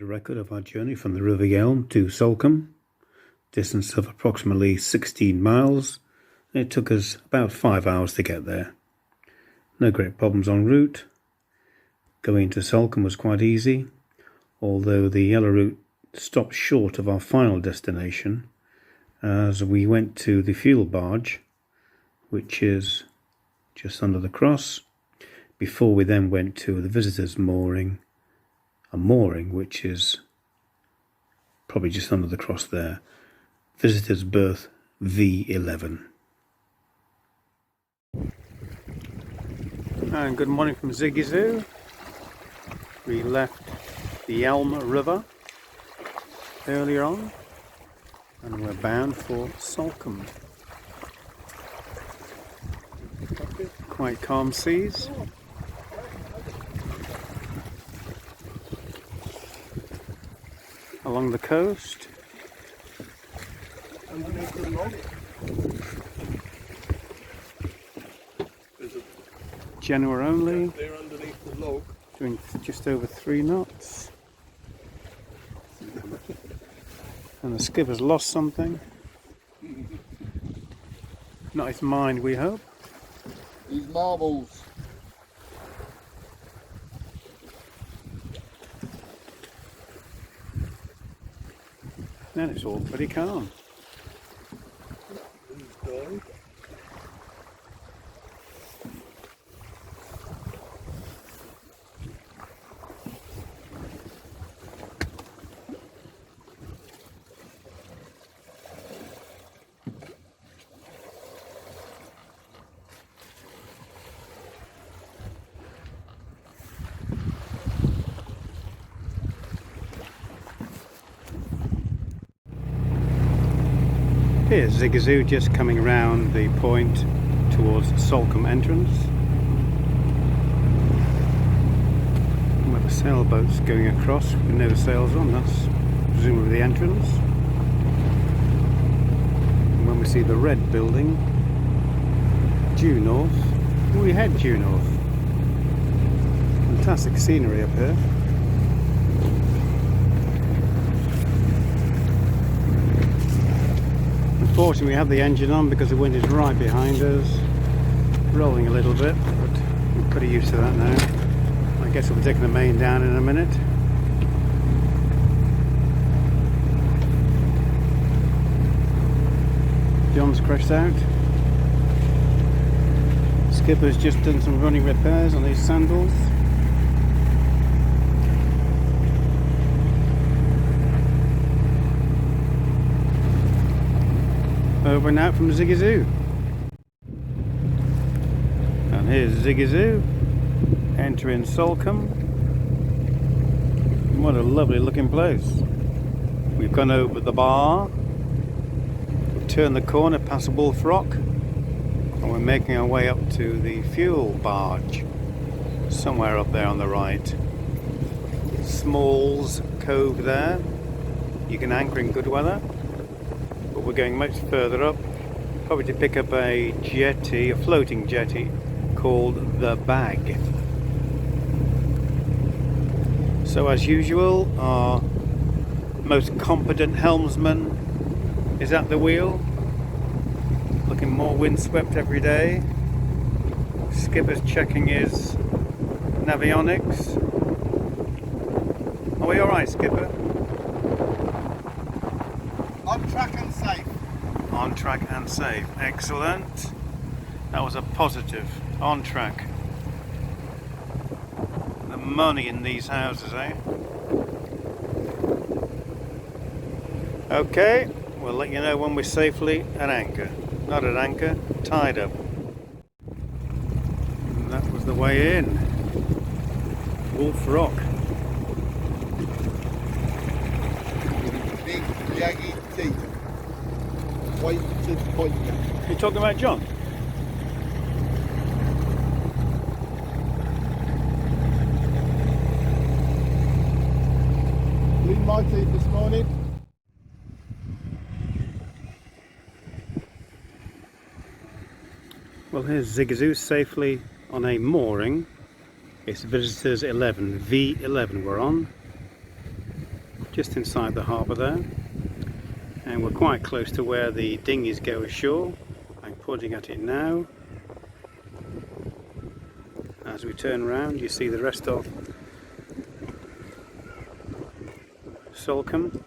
A record of our journey from the River Yealm to Salcombe, distance of approximately 16 miles. It took us about 5 hours to get there. No great problems en route. Going to Salcombe was quite easy, although the yellow route stopped short of our final destination as we went to the fuel barge, which is just under the cross, before we then went to the visitors' mooring, a mooring which is probably just under the cross there. Visitors berth V11. And good morning from Zigizoo. We left the Yealm River earlier on and we're bound for Salcombe. Quite calm seas. Along the coast. Underneath the log. January only. They're underneath the log. Doing just over 3 knots. And the skipper's lost something. Not his mind, we hope. These marbles. And it's all pretty calm. Here's Zigizoo just coming around the point towards Salcombe entrance, where the sailboat's going across with no sails on. That's presumably the entrance. And when we see the red building due north, we head due north. Fantastic scenery up here. Unfortunately, we have the engine on because the wind is right behind us, rolling a little bit, but we're pretty used to that now. I guess we'll be taking the main down in a minute. John's crashed out. Skipper's just done some running repairs on his sandals. Over and out from Zigizoo. And here's Zigizoo entering Salcombe. What a lovely looking place. We've gone over the bar, we've turned the corner past Wolf Rock, and we're making our way up to the fuel barge, somewhere up there on the right. Smalls Cove there. You can anchor in good weather. But we're going much further up, probably to pick up a jetty, a floating jetty called the Bag. So as usual, our most competent helmsman is at the wheel, looking more windswept every day. Skipper's checking his navionics. Are we alright, Skipper? On track and safe. On track and safe. Excellent. That was a positive. On track. The money in these houses, eh? Okay, we'll let you know when we're safely at anchor. Not at anchor, tied up. And that was the way in. Wolf Rock. Big jagged teeth. Pointed. You talking about John? Blew my teeth this morning. Well, here's Zigizoo safely on a mooring. It's visitors 11, V11 we're on. just inside the harbour there, and we're quite close to where the dinghies go ashore. I'm pointing at it now. As we turn around, you see the rest of Salcombe.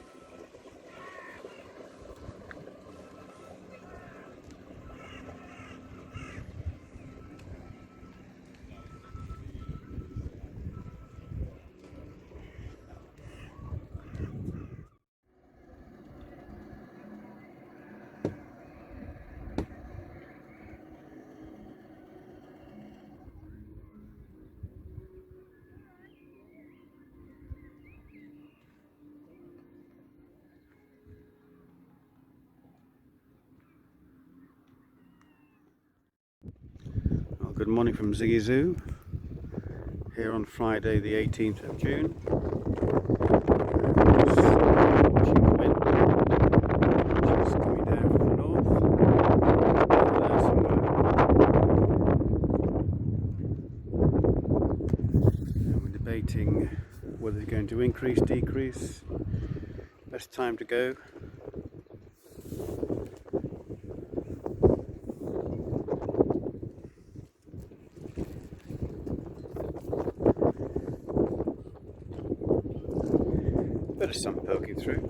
Good morning from Zigizoo, here on Friday the 18th of June. Watching the wind, which is coming down from the north. There somewhere. And we're debating whether it's going to increase, decrease. Best time to go. Bit of sun poking through.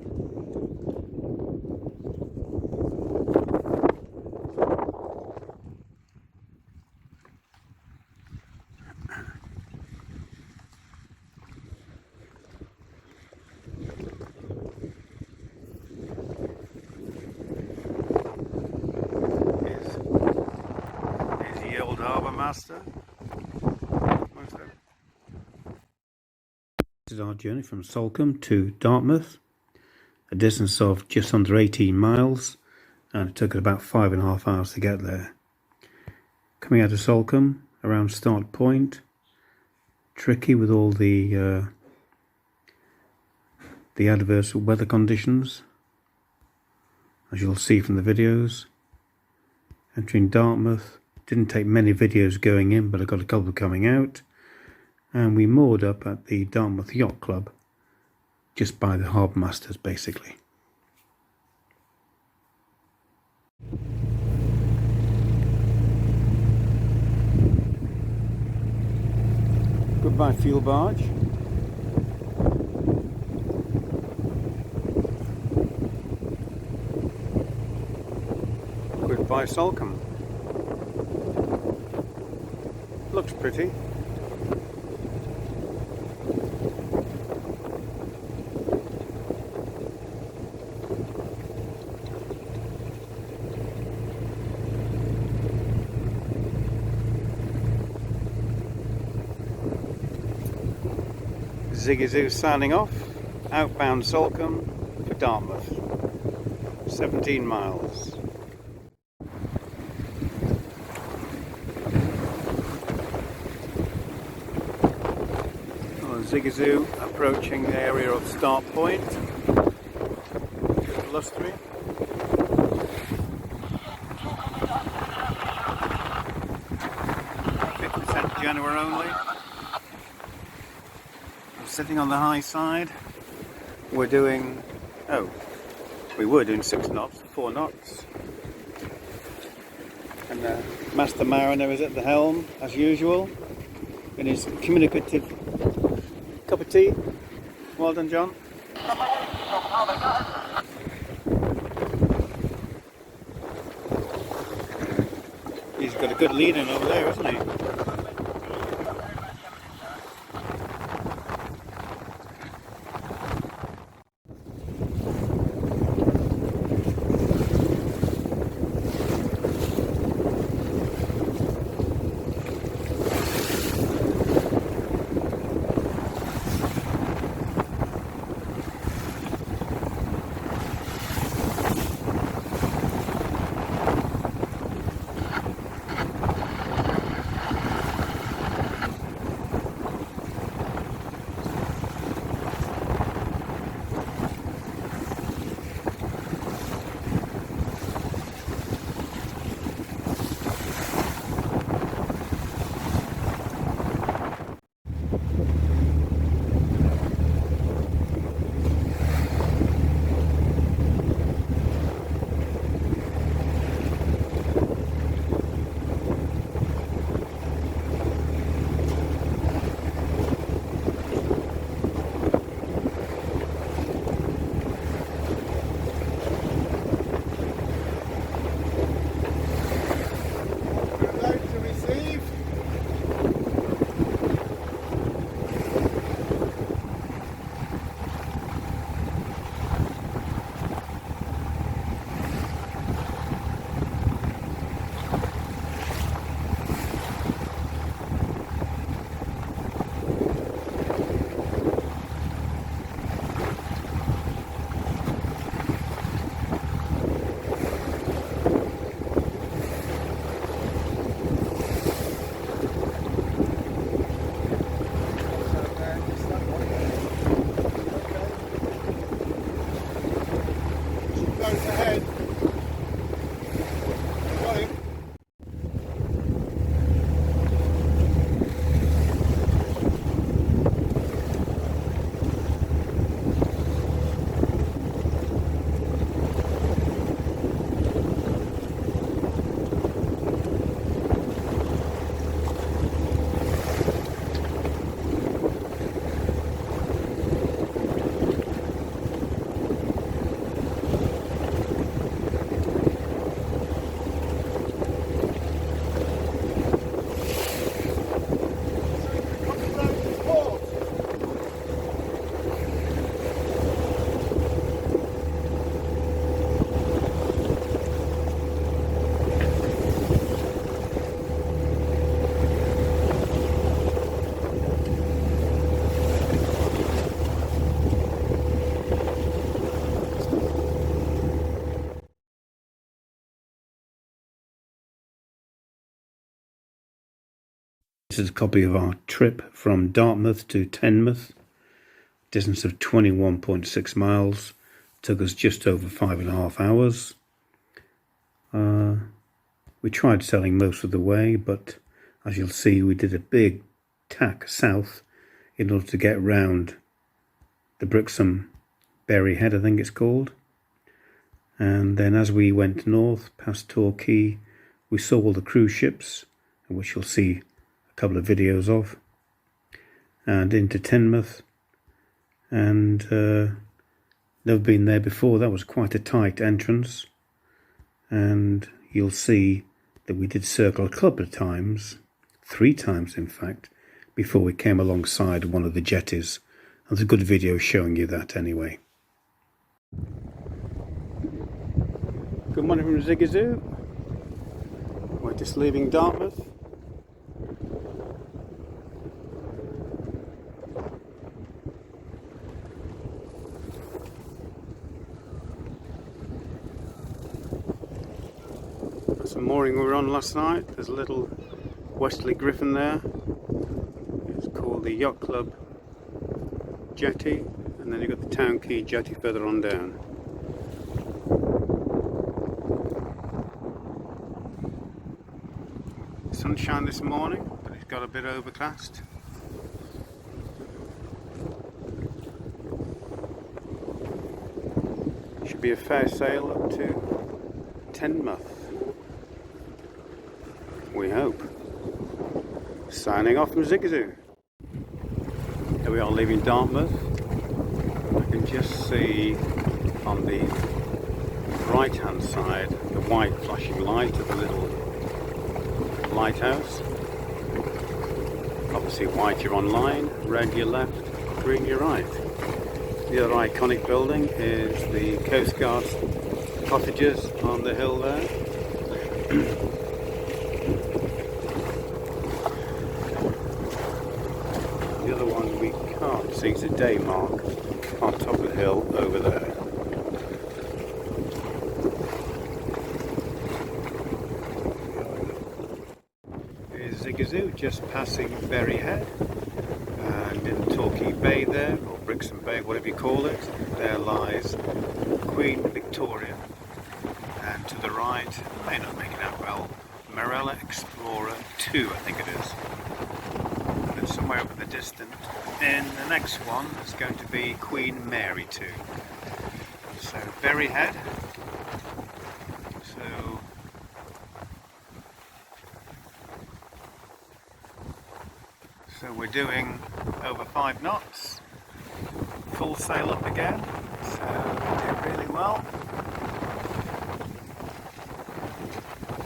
Here's the old harbour master. This is our journey from Salcombe to Dartmouth, a distance of just under 18 miles, and it took us about 5.5 hours to get there. Coming out of Salcombe, around Start Point, tricky with all the adverse weather conditions, as you'll see from the videos. Entering Dartmouth, didn't take many videos going in, but I got a couple coming out. And we moored up at the Dartmouth Yacht Club, just by the harbour masters basically. Goodbye fuel barge. Goodbye Salcombe. Looks pretty. Zigizoo signing off, outbound Salcombe for Dartmouth, 17 miles. Zigizoo approaching the area of Start Point, blustery. January only. I'm sitting on the high side. We were doing 6 knots, 4 knots. And the master mariner is at the helm as usual in his communicative cup of tea. Well done, John. He's got a good lead in over there, hasn't he? This is a copy of our trip from Dartmouth to Teignmouth. Distance of 21.6 miles. Took us just over 5.5 hours. We tried sailing most of the way, but as you'll see, we did a big tack south in order to get round the Brixham Berry Head, I think it's called. And then as we went north past Torquay, we saw all the cruise ships, which you'll see a couple of videos of, and into Teignmouth. And never been there before. That was quite a tight entrance, and you'll see that we did circle a couple of times, 3 times in fact, before we came alongside one of the jetties. There's a good video showing you that anyway. Good morning from Zigizoo. We're just leaving Dartmouth. That's the mooring we were on last night. There's a little westerly griffin there. It's called the Yacht Club Jetty, and then you've got the Town Quay Jetty further on down. Sunshine this morning, but it's got a bit overcast. Should be a fair sail up to Teignmouth, we hope. Signing off from Zigizoo. Here we are leaving Dartmouth. I can just see on the right hand side the white flashing light of the little lighthouse. Obviously white you're on line, red you're left, green you're right. The other iconic building is the Coast Guard cottages on the hill there. The other one we can't see is a day mark on top of the hill over there. Zigizoo, just passing Berry Head, and in Torquay Bay there, or Brixham Bay, whatever you call it, there lies Queen Victoria, and to the right, I may not make it out well, Marella Explorer 2 I think it is, and somewhere up in the distance, in the next one is going to be Queen Mary 2. So Berry Head, so we're doing over 5 knots, full sail up again, so we're doing really well.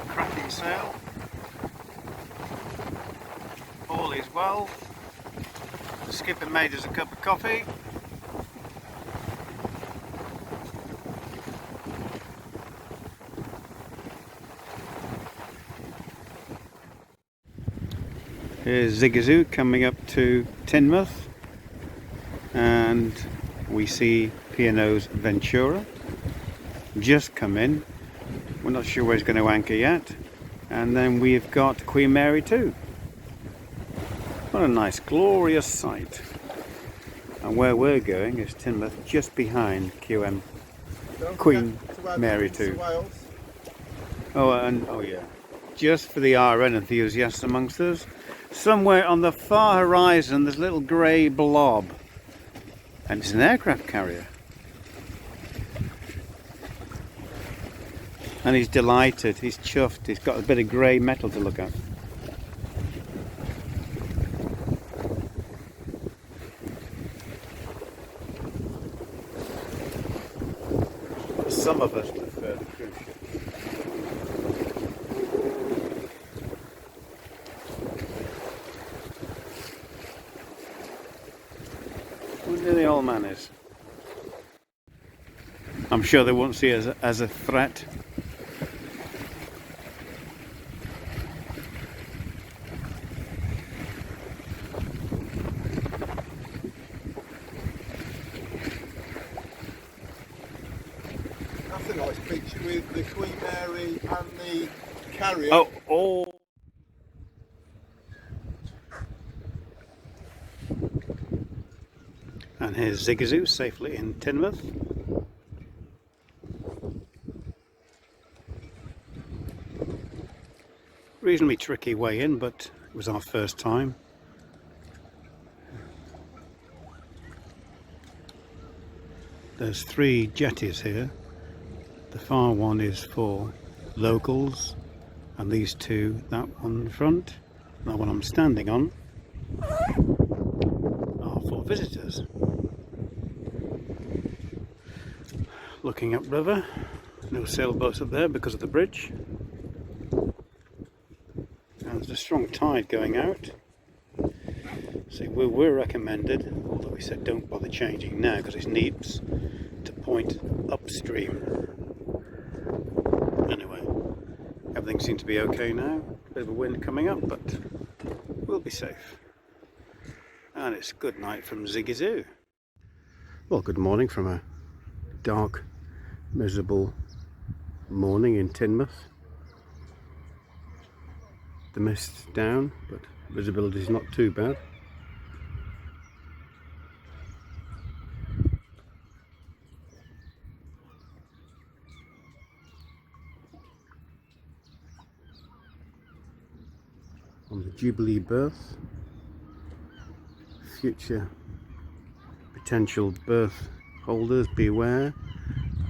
Cracking sail, all is well. The skipper made us a cup of coffee. Here's Zigizoo coming up to Teignmouth, and we see P&O's Ventura just come in. We're not sure where it's going to anchor yet, and then we've got Queen Mary 2. What a nice glorious sight. And where we're going is Teignmouth, just behind Queen Mary 2. Oh yeah, just for the RN enthusiasts amongst us, somewhere on the far horizon there's a little grey blob, and it's an aircraft carrier, and he's delighted, he's chuffed, he's got a bit of grey metal to look at. Some of us prefer the cruise ship. Where the old man is. I'm sure they won't see us as a threat. That's a nice picture with the Queen Mary and the carrier. Oh. here's Zigizoo safely in Teignmouth. Reasonably tricky way in, but it was our first time. There's 3 jetties here. The far one is for locals, and these 2, that one in front, that one I'm standing on, are for visitors. Looking upriver, no sailboats up there because of the bridge. And there's a strong tide going out. So we were recommended, although we said don't bother changing now because it's neeps, to point upstream. Anyway, everything seems to be okay now. Bit of a wind coming up, but we'll be safe. And it's good night from Zigizoo. Well, good morning from a dark, miserable morning in Teignmouth. The mist's down, but visibility is not too bad. On the Jubilee berth, future potential berth holders, beware.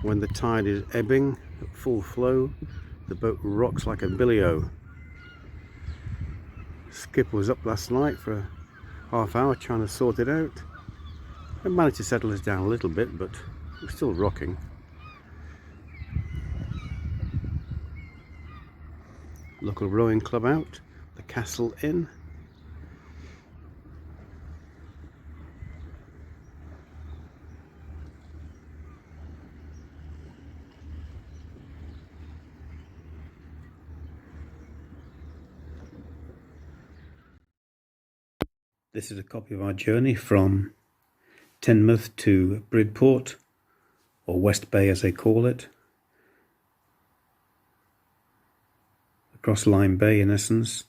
When the tide is ebbing at full flow, the boat rocks like a billy-o. Skipper was up last night for a half hour trying to sort it out. I managed to settle us down a little bit, but we're still rocking. Local rowing club out, the Castle Inn. This is a copy of our journey from Teignmouth to Bridport, or West Bay as they call it. Across Lyme Bay in essence,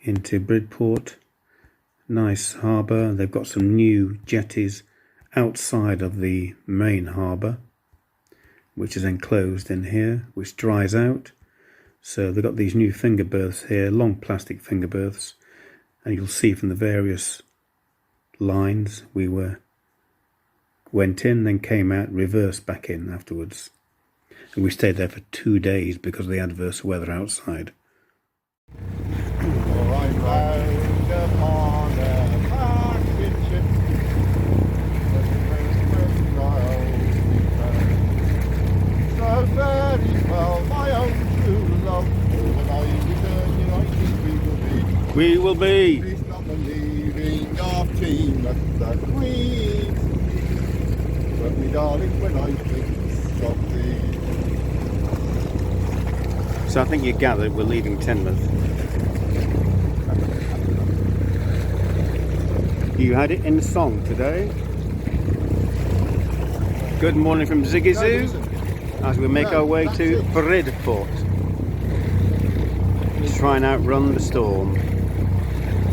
into Bridport. Nice harbour. They've got some new jetties outside of the main harbour, which is enclosed in here, which dries out. So they've got these new finger berths here, long plastic finger berths. And you'll see from the various lines we went in, then came out, reversed back in afterwards. And we stayed there for 2 days because of the adverse weather outside. We will be. Please not believing of Teignmouth the Queen. But me darling, when I think of thee. So I think you gathered we're leaving Teignmouth. You had it in the song today. Good morning from Zigizoo as we make our way to Bridport to try and outrun the storm.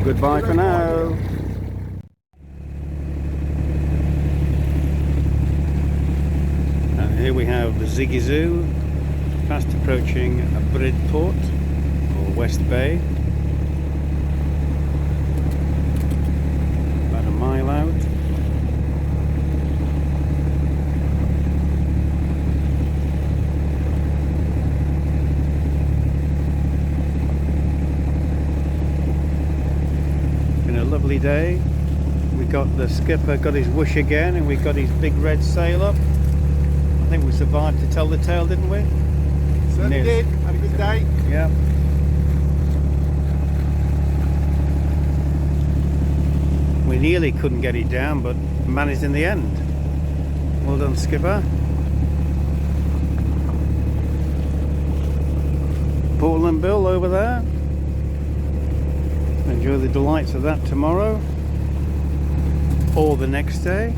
Goodbye for now. And here we have the Zigizoo, fast approaching Bridport, or West Bay. About a mile out. Lovely day. We got the skipper got his whoosh again, and we got his big red sail up. I think we survived to tell the tale, didn't we? Certainly did. Had a good day. Yeah. We nearly couldn't get it down, but managed in the end. Well done, skipper. Portland Bill over there. Enjoy the delights of that tomorrow or the next day.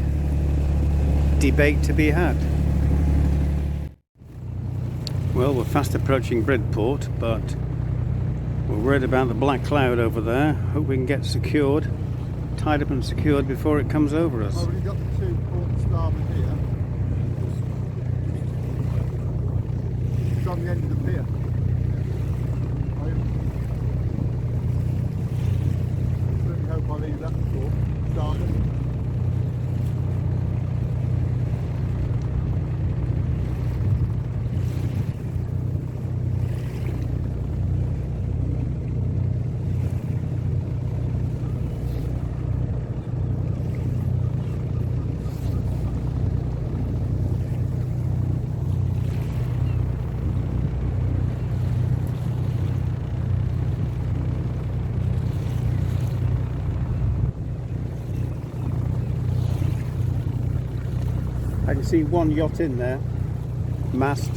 Debate to be had. Well, we're fast approaching Bridport, but we're worried about the black cloud over there. Hope we can get secured. tied up and secured before it comes over us. I've already got the 2 port starboard here. It's on the end of the pier. I certainly hope I leave that before starboard. I can see one yacht in there, mast.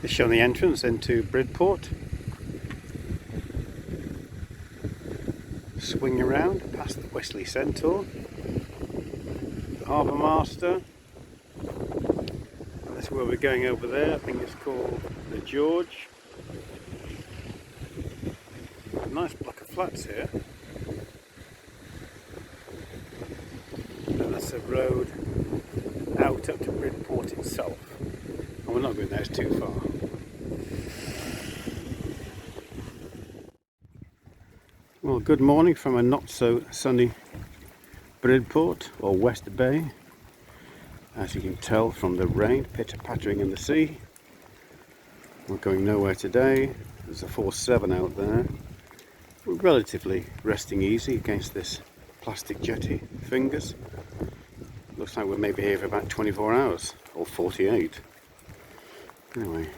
It's showing the entrance into Bridport. Swing around past the Wesley Centaur, the Harbour Master. That's where we're going over there. I think it's called the George. A nice block of flats here. And that's the road out up to Bridport itself. And we're not going there, it's too far. Well, good morning from a not so sunny Bridport or West Bay. As you can tell from the rain pitter-pattering in the sea. We're going nowhere today. There's a 4-7 out there. We're relatively resting easy against this plastic jetty fingers. Looks like we're maybe here for about 24 hours or 48. Anyway.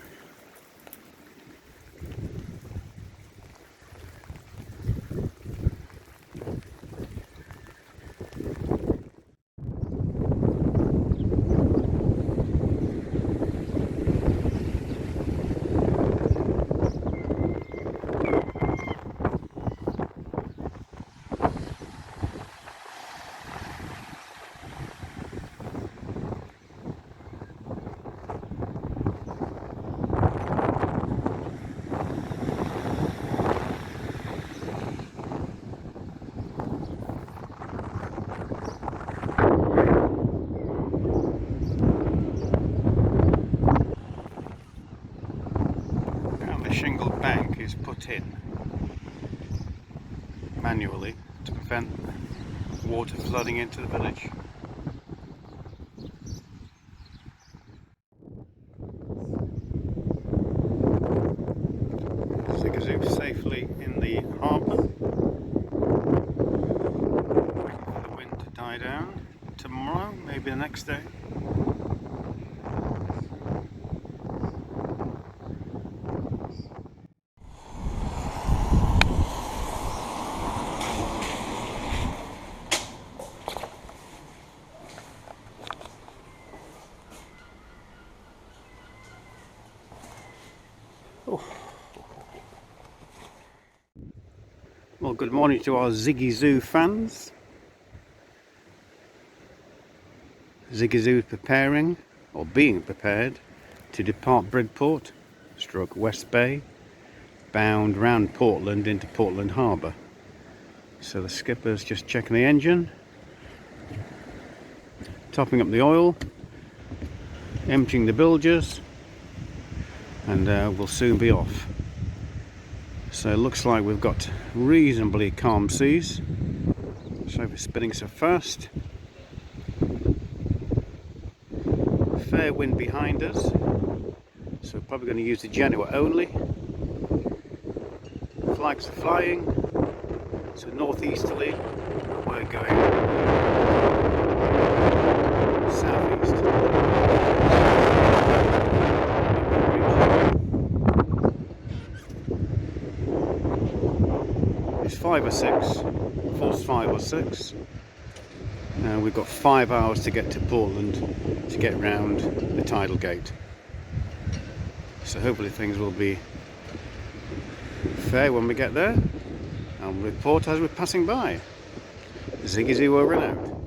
Shingle bank is put in manually to prevent water flooding into the village. Zigizoo safely in the harbour, waiting for the wind to die down. Tomorrow, maybe the next day. Well, good morning to our Zigizoo fans. Zigizoo preparing, or being prepared, to depart Bridport, stroke West Bay, bound round Portland into Portland Harbour. So the skipper's just checking the engine, topping up the oil, emptying the bilges, and we'll soon be off. So it looks like we've got reasonably calm seas. So we're spinning so fast. Fair wind behind us. So we're probably going to use the Genoa only. Flags are flying. So northeasterly, we're going southeast. It's 5 or 6, false 5 or 6. And we've got 5 hours to get to Portland to get round the tidal gate. So hopefully things will be fare when we get there. I'll report as we're passing by. Zigizoo over and out.